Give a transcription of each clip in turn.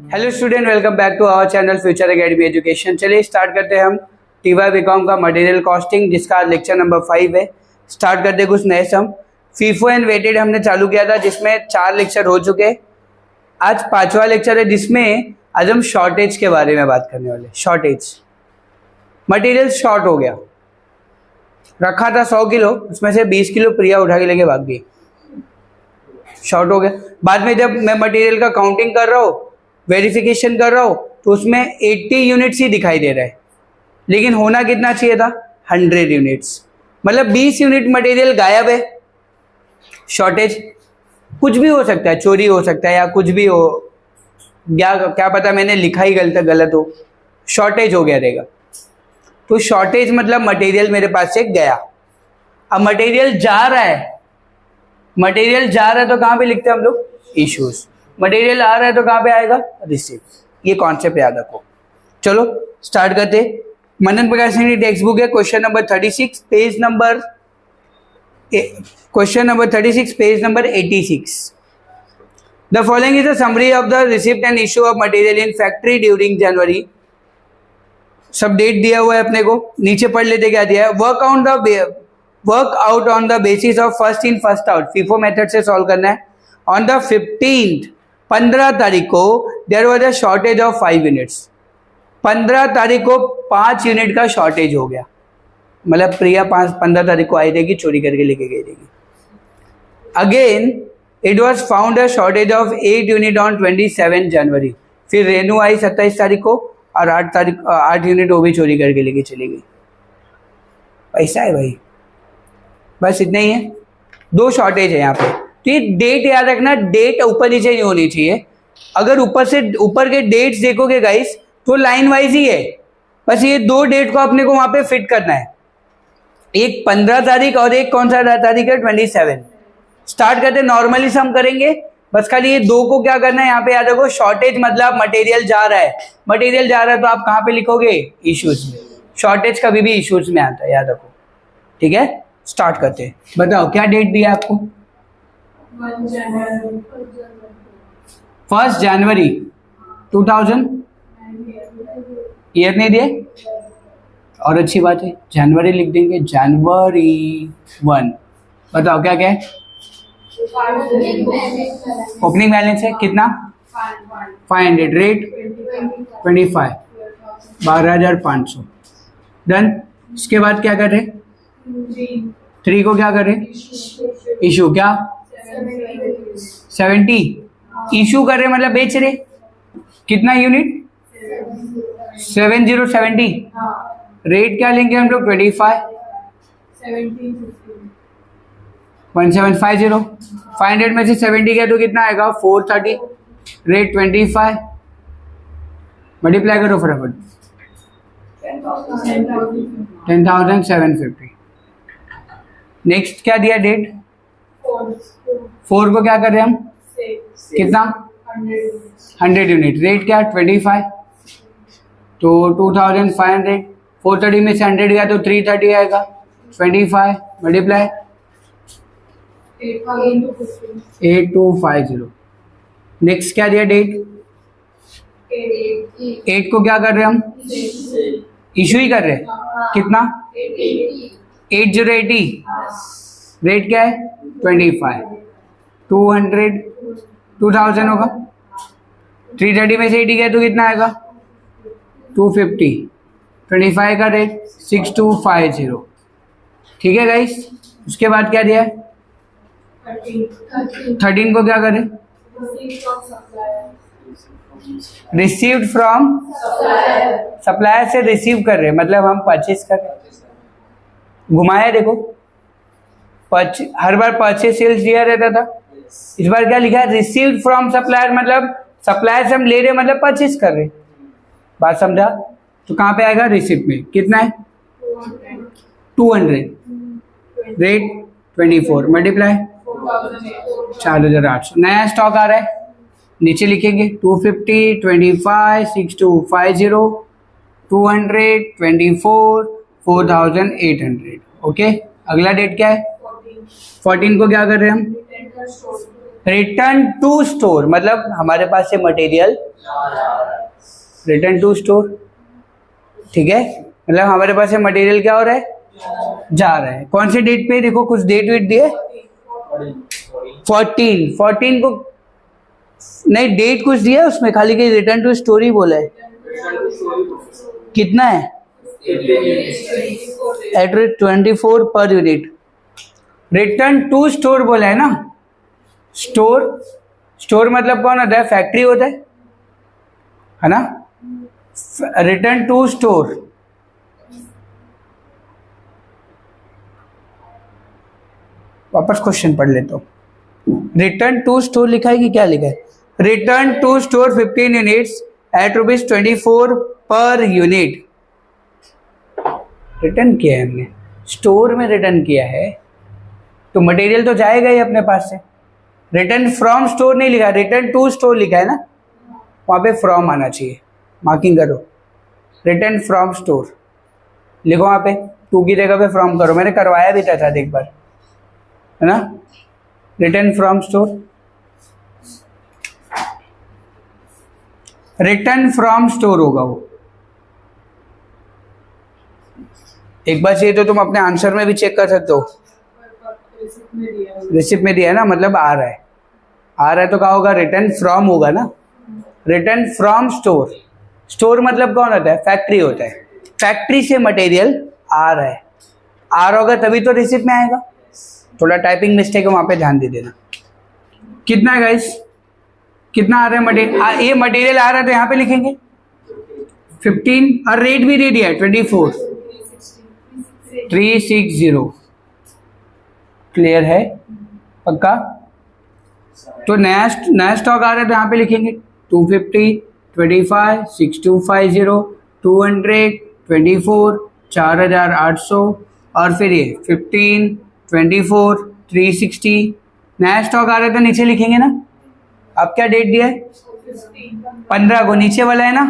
Hello student, welcome back to our channel Future Academy Education. चलिए start करते हैं हम टीवाई बीकॉम का मटेरियल कॉस्टिंग, जिसका आज लेक्चर नंबर 5 है। स्टार्ट करते कुछ नए सम। फीफो एंड वेटेड हमने चालू किया था, जिसमें 4 लेक्चर हो चुके। आज 5वां लेक्चर है, जिसमें आज हम शॉर्टेज के बारे में बात करने वाले। शॉर्टेज, मटेरियल शॉर्ट हो गया, रखा था 100 किलो, उसमें से 20 किलो प्रिया उठा के लेके भाग गई, शॉर्ट हो गया। बाद में जब मैं मटेरियल का काउंटिंग कर रहा हूँ, वेरिफिकेशन कर रहा हूँ, तो उसमें 80 यूनिट्स ही दिखाई दे रहा है, लेकिन होना कितना चाहिए था 100 यूनिट्स। मतलब 20 यूनिट मटेरियल गायब है। शॉर्टेज कुछ भी हो सकता है, चोरी हो सकता है या कुछ भी हो, क्या पता मैंने लिखा ही गलत हो, शॉर्टेज हो गया रहेगा। तो शॉर्टेज मतलब मटेरियल मेरे पास से गया। अब मटेरियल जा रहा है, मटेरियल जा रहा है तो कहाँ पे लिखते हैं हम लोग? इश्यूज। मटेरियल आ रहा है तो कहाँ पे आएगा? रिसीव। ये कॉन्सेप्ट याद रखो। चलो स्टार्ट करते। मनन प्रकाश की टेक्स्ट बुक है, question number 36 page number 86। The following is the summary of the receipt and issue of material in factory during January. सब डेट दिया हुआ है अपने को, नीचे पढ़ लेते क्या दिया है। Work out on the basis of first in first out, FIFO method से सॉल्व करना है। ऑन द 15th 15 तारीख को there was a shortage of 5 units. 15 तारीख को 5 यूनिट का शॉर्टेज हो गया। मतलब प्रिया 15 तारीख को आई रहेगी, चोरी करके लेके गई रहेगी। Again it was found a shortage of 8 unit on 27 जनवरी। फिर रेनू आई 27 तारीख को और 8 यूनिट वो भी चोरी करके लेके चली गई। ऐसा है भाई, बस इतना ही है। 2 शॉर्टेज है यहाँ पे। तो ये डेट याद रखना, डेट ऊपर नीचे नहीं होनी चाहिए। अगर ऊपर के डेट्स देखोगे गाइस, तो लाइन वाइज ही है। बस ये 2 डेट को अपने को वहां पे फिट करना है, एक 15 तारीख और एक कौन सा तारीख है 27। स्टार्ट करते, नॉर्मली सम करेंगे। बस खाली ये 2 को क्या करना है यहाँ पे याद रखो। शॉर्टेज मतलब मटेरियल जा रहा है, मटेरियल जा रहा है तो आप कहाँ पे लिखोगे? इश्यूज में। शॉर्टेज कभी भी इश्यूज में आता है, याद रखो। ठीक है, स्टार्ट करते। बताओ क्या डेट दिया आपको? 1 जनवरी 2000। ईयर नहीं दिए और अच्छी बात है, जनवरी लिख देंगे, जनवरी 1। बताओ क्या क्या है? ओपनिंग बैलेंस है कितना? 500। रेट 25, 12,500। डन। इसके बाद क्या कर रहे? 3 को क्या कर रहे? इशू। क्या 70 इशू कर रहे, मतलब बेच रहे। कितना यूनिट? 7070। रेट क्या लेंगे हम लोग? 25, 1750। 500 में से 70 गया तो कितना आएगा? 430। रेट 25। मल्टीप्लाई करो फटाफट। 10,750। नेक्स्ट क्या दिया डेट? 4 को क्या कर रहे हैं हम? कितना? 100 यूनिट। रेट क्या? 25। तो 2500। 430 में से 100 गया तो 330 आएगा। 25 मल्टीप्लाई 8250। नेक्स्ट क्या दिया डेट? 8 को क्या कर रहे हैं हम? इशू ही कर रहे हैं। कितना? 8080। रेट क्या है? 25। 2000 होगा। 330 में से 80 गया तो कितना आएगा? 250। 25 का रेट 6250। ठीक है गाइस। उसके बाद क्या दिया है? 13 को क्या करें? रिसीव्ड फ्रॉम सप्लायर से रिसीव कर रहे, मतलब हम परचेज कर रहे। घुमाया देखो, हर बार परचेज सेल्स दिया रहता था, इस बार क्या लिखा है? रिसीव्ड फ्रॉम सप्लायर, मतलब सप्लायर से हम ले रहे मतलब परचेज कर रहे। बात समझा? तो कहाँ पे आएगा? रिसिप्ट में। कितना है? 200। Rate 24 multiply 4800। नया स्टॉक आ रहा है, नीचे लिखेंगे 250, 25, 6250, 200, 24, 4800। ओके। अगला डेट क्या है? 14 को क्या कर रहे हैं हम? रिटर्न टू स्टोर मतलब हमारे पास से मटेरियल रिटर्न टू स्टोर, ठीक है, मतलब हमारे पास से मटेरियल क्या हो रहा है, जा रहा है। कौन से डेट पे, देखो कुछ डेट वेट दिए, 14 को नहीं, डेट कुछ दिया उसमें, खाली कि रिटर्न टू स्टोर ही बोला है। कितना है, address 24 per unit. Return to store बोला है ना, स्टोर मतलब कौन होता है, फैक्ट्री होता है ना। रिटर्न टू स्टोर, वापस क्वेश्चन पढ़ लेता हूँ। रिटर्न टू स्टोर लिखा है कि क्या लिखा है, return to store 15 units at ₹24 per unit. Return किया है हमने, स्टोर में रिटर्न किया है, तो मटेरियल तो जाएगा ही अपने पास से। रिटर्न फ्रॉम स्टोर नहीं लिखा, रिटर्न टू स्टोर लिखा है ना, वहाँ पे फ्रॉम आना चाहिए, मार्किंग करो। रिटर्न फ्रॉम स्टोर लिखो, वहाँ पे टू की जगह पे फ्रॉम करो, मैंने करवाया भी था एक बार, है ना। Return from store, return from store होगा वो। एक बार चाहिए तो तुम अपने आंसर में भी चेक कर सकते हो, रिसिप्ट में दिया है ना, मतलब आ रहा है तो क्या होगा, रिटर्न फ्रॉम होगा ना। रिटर्न फ्रॉम स्टोर, स्टोर मतलब कौन होता है, फैक्ट्री होता है, फैक्ट्री से मटेरियल आ रहा है, आ रहा होगा तभी तो रिसिप्ट में आएगा। थोड़ा टाइपिंग मिस्टेक है, वहां पे ध्यान दे देना। कितना है गाइस, कितना आ रहा है मटेरियल, ये मटेरियल आ रहा है तो यहाँ पे लिखेंगे 15 और रेट भी दे दिया है 24,360। क्लियर है, पक्का। तो नया स्टॉक आ रहा है तो यहाँ पे लिखेंगे 250, 25, 6250, 200, 24, 4800 और फिर ये 15, 24, 360। नया स्टॉक आ रहा है तो नीचे लिखेंगे ना। अब क्या डेट दिया है, 15 को, नीचे वाला है ना।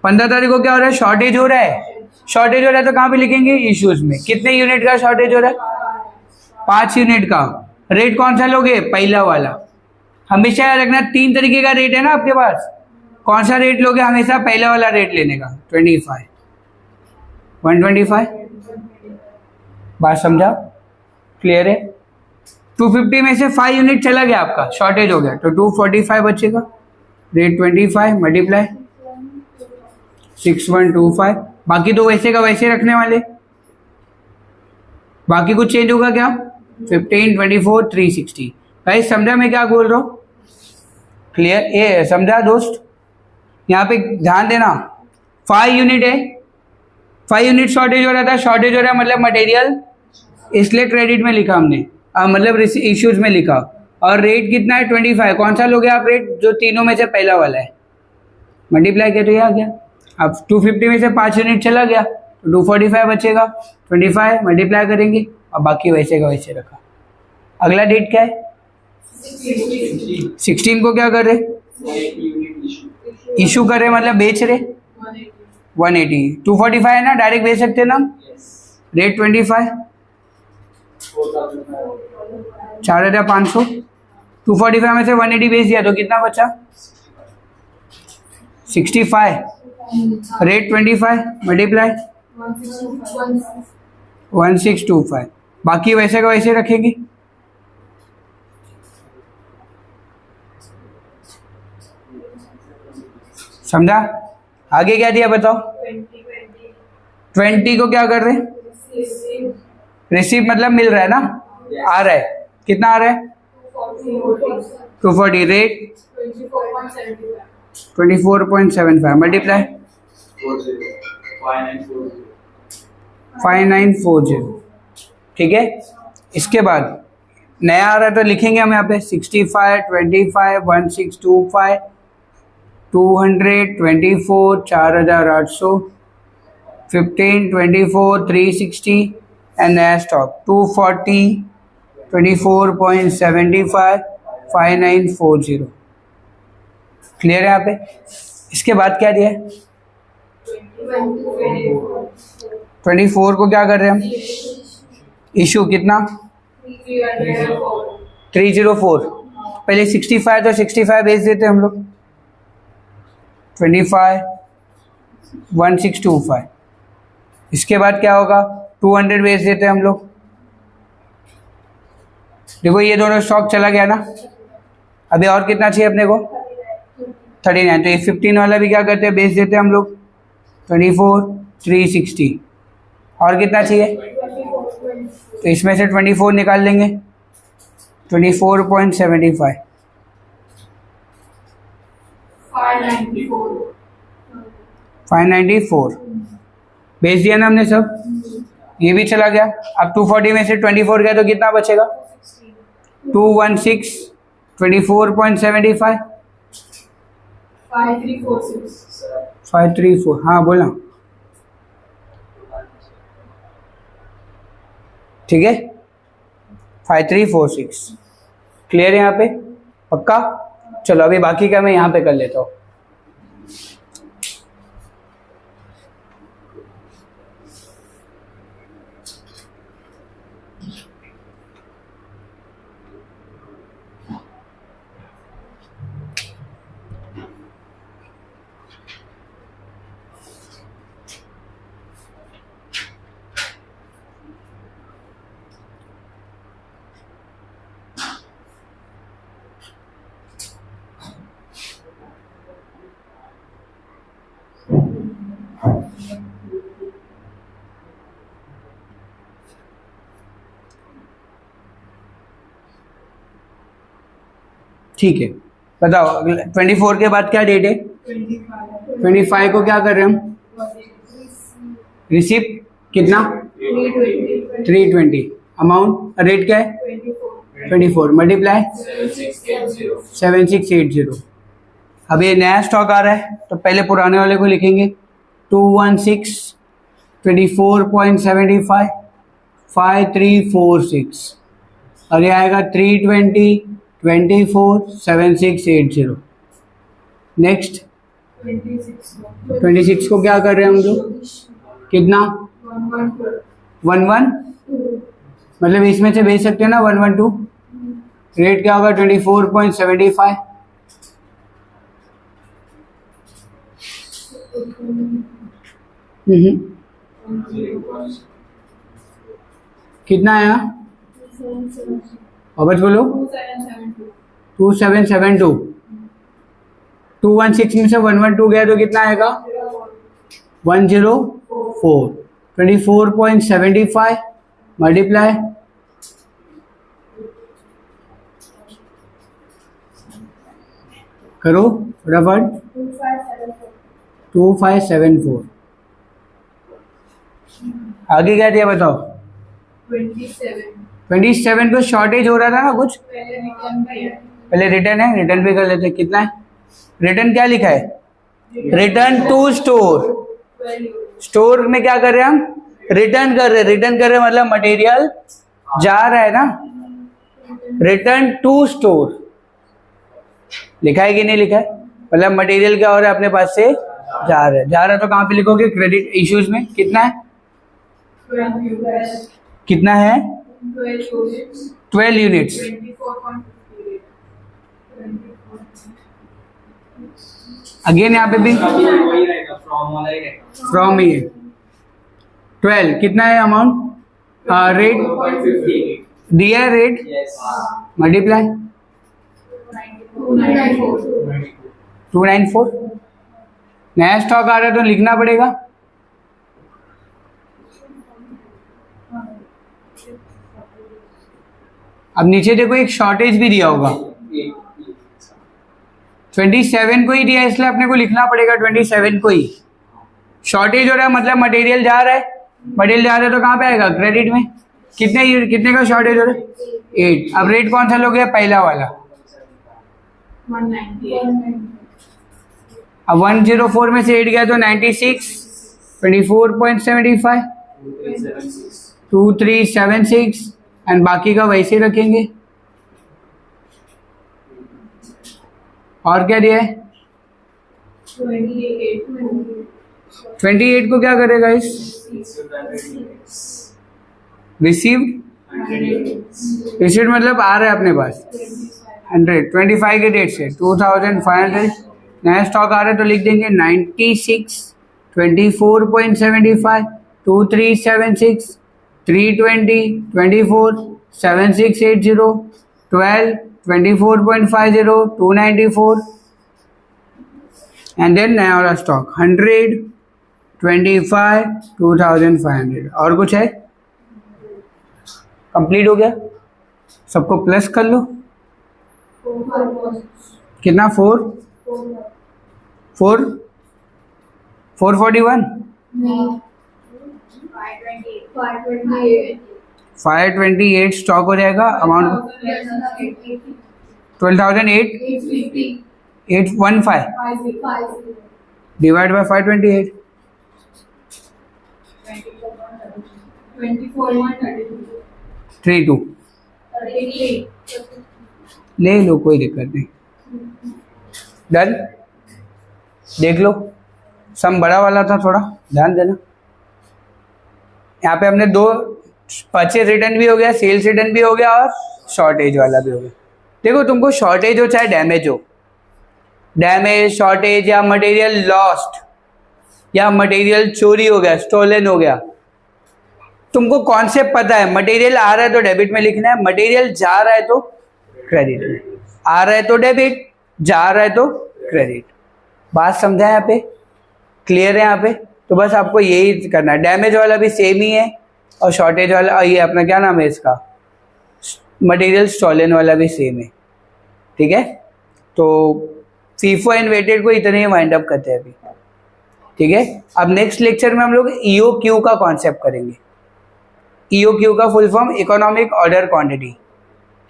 15 तारीख को क्या हो रहा है, शॉर्टेज हो रहा है, शॉर्टेज हो रहा है तो कहाँ पे लिखेंगे, इश्यूज में। कितने यूनिट का शॉर्टेज हो रहा है, 5 यूनिट का। रेट कौन सा लोगे, पहला वाला। हमेशा याद रखना 3 तरीके का रेट है ना आपके पास, कौन सा रेट लोगे, हमेशा पहला वाला रेट लेने का। 25, 125, बात समझा, क्लियर है। 250 में से 5 यूनिट चला गया आपका, शॉर्टेज हो गया, तो 245 बचेगा। रेट 25 मल्टीप्लाई 6125, बाकी तो वैसे का वैसे रखने वाले, बाकी कुछ चेंज होगा क्या, 15, 24, 360। भाई समझा मैं क्या बोल रहा हूँ, क्लियर, ये समझा दोस्त। यहाँ पे ध्यान देना, 5 यूनिट है, 5 यूनिट शॉर्टेज हो रहा था, शॉर्टेज हो रहा है मतलब मटेरियल, इसलिए क्रेडिट में लिखा हमने, मतलब इश्यूज में लिखा। और रेट कितना है, 25। कौन सा लोगे आप रेट, जो तीनों में से पहला वाला है, मल्टीप्लाई किया तो ये आ गया। अब 250 में से 5 यूनिट चला गया तो 245 बचेगा, 25 मल्टीप्लाई करेंगे और बाकी वैसे का वैसे रखा। अगला डेट क्या है, 16 को क्या कर रहे, इशू कर रहे मतलब बेच रहे, 180। 245 है ना, डायरेक्ट बेच सकते ना। रेट 25, 4500। 245 में से 180 बेच दिया तो कितना बचा, 65। रेट 25 मल्टीप्लाई 1625, बाकी वैसे का वैसे रखेंगे। समझा, आगे क्या दिया बताओ। 20 को क्या कर रहे हैं, रिसीव मतलब मिल रहा है ना, आ रहा है, कितना आ रहा है, 240। रेट 24.75 मल्टीप्लाई 5940, ठीक है। इसके बाद नया आ रहा है तो लिखेंगे हम यहाँ पे 65, 25, 1625, 200, 24, 4800, 15, 24, 360 एंड नया स्टॉक 240, 24.75, 5940। क्लियर है यहाँ पे। इसके बाद क्या दिया है, 24 को क्या कर रहे हैं हम, इशू कितना 304, पहले 65 तो 65 भेज देते हम लोग, 25 1625। इसके बाद क्या होगा, 200 भेज देते हम लोग। देखो ये दोनों स्टॉक चला गया ना, अभी और कितना चाहिए अपने को, 39। तो ये 15 वाला भी क्या करते हैं, बेच देते हैं हम लोग, 24 360। और कितना चाहिए, तो इसमें से 24 निकाल लेंगे, 24.75, 594 बेच दिया ना हमने सब, ये भी चला गया। अब 240 में से 24 गया तो कितना बचेगा, 216, 24.75, 5346। हाँ बोला, ठीक है, 5346 क्लियर है यहाँ पे, पक्का। चलो अभी बाकी का मैं यहाँ पे कर लेता हूँ। ठीक है, बताओ 24 के बाद क्या डेट है, 25 को क्या कर रहे हैं हम, रिसिप्ट कितना, 320, अमाउंट रेट क्या है 24 मल्टीप्लाई 7680। अब ये नया स्टॉक आ रहा है तो पहले पुराने वाले को लिखेंगे, 216 24.75 5346, और ये आएगा 320 24 7680। नेक्स्ट 26 को क्या कर रहे हैं हम लोग, कितना 11, मतलब इसमें से भेज सकते हैं ना 112। रेट क्या होगा 24.75, कितना आया, और बस बोलो 2772। 216 में से 112 गया तो कितना आएगा 104, 24.75 मल्टीप्लाई करो फटाफट, 2574। आगे क्या दिया बताओ, 27 पे शॉर्टेज हो रहा था ना कुछ, पहले रिटर्न है, रिटर्न पे कर लेते हैं। कितना है रिटर्न, क्या लिखा है, रिटर्न टू स्टोर। स्टोर में क्या कर रहे हैं हम, रिटर्न कर रहे हैं, रिटर्न कर रहे हैं मतलब मटेरियल जा रहा है ना, रिटर्न टू स्टोर लिखा है कि नहीं लिखा है, मतलब मटेरियल क्या हो रहा है अपने पास से जा रहा है, जा रहा है तो कहाँ पे लिखोगे, क्रेडिट इश्यूज में। कितना है, कितना है 12 यूनिट्स, अगेन यहाँ पे भी फ्रॉम ही है, 12 कितना है अमाउंट, रेट दिया है, रेट मल्टीप्लाई 294। नया स्टॉक आ रहा है तो लिखना पड़ेगा, अब नीचे देखो एक शॉर्टेज भी दिया होगा, 27 को ही दिया है इसलिए अपने को लिखना पड़ेगा 27 को ही। शॉर्टेज हो रहा है मतलब मटेरियल जा रहा है, मटेरियल जा रहा है तो कहाँ पे आएगा, क्रेडिट में। कितने का शॉर्टेज हो रहा है 8। अब रेट कौन सा लोगे, पहला वाला, 190। अब 104 में से 8 गया तो 96, 24.75, 2376, एंड बाकी का वैसे ही रखेंगे। और क्या दिया है 28 को क्या करेगा इस, रिसीव्ड रिसीट मतलब आ रहा है अपने पास 125 के डेट से 2500। नया स्टॉक आ रहा है तो लिख देंगे 96, 24.75, 2376, 320, 24, 7680, 12, 24.50, 294 एंड देन नया वाला स्टॉक 100, 25, 2500। और कुछ है? कंप्लीट हो गया। सबको प्लस कर लो। कितना? 441, 528 स्टॉक हो जाएगा। अमाउंट 12,815 डिवाइड बाय 528 32 ले लो, कोई दिक्कत नहीं। डन। देख लो, सम बड़ा वाला था, थोड़ा ध्यान देना। यहाँ पे हमने दो परचेज रिटर्न भी हो गया, सेल्स रिटर्न भी हो गया और शॉर्टेज वाला भी हो गया। देखो, तुमको शॉर्टेज हो चाहे डैमेज हो, डैमेज, शॉर्टेज या मटेरियल लॉस्ट या मटेरियल चोरी हो गया, स्टोलन हो गया, तुमको कॉन्सेप्ट पता है। मटेरियल आ रहा है तो डेबिट में लिखना है, मटेरियल जा रहा है तो क्रेडिट में। आ रहा है तो डेबिट, जा रहा है तो क्रेडिट। बात समझा यहाँ पे? क्लियर है यहाँ पे? तो बस आपको यही करना है। डैमेज वाला भी सेम ही है और शॉर्टेज वाला, ये अपना क्या नाम है इसका, मटेरियल स्टॉलन वाला भी सेम है। ठीक है, तो फीफो एंड वेटेड को इतने ही वाइंड अप करते हैं अभी। ठीक है, अब नेक्स्ट लेक्चर में हम लोग EOQ का कॉन्सेप्ट करेंगे। EOQ का full form economic order quantity.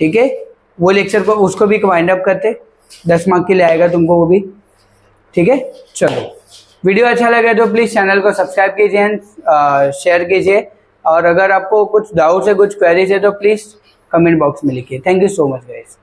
ठीक है, वो लेक्चर को उसको भी वाइंड अप करते, 10 मार्क के लिए आएगा तुमको वो भी। ठीक है, चलो, वीडियो अच्छा लगा तो प्लीज़ चैनल को सब्सक्राइब कीजिए एंड शेयर कीजिए। और अगर आपको कुछ डाउट्स है, कुछ क्वेरीज है तो प्लीज़ कमेंट बॉक्स में लिखिए। Thank you so much guys.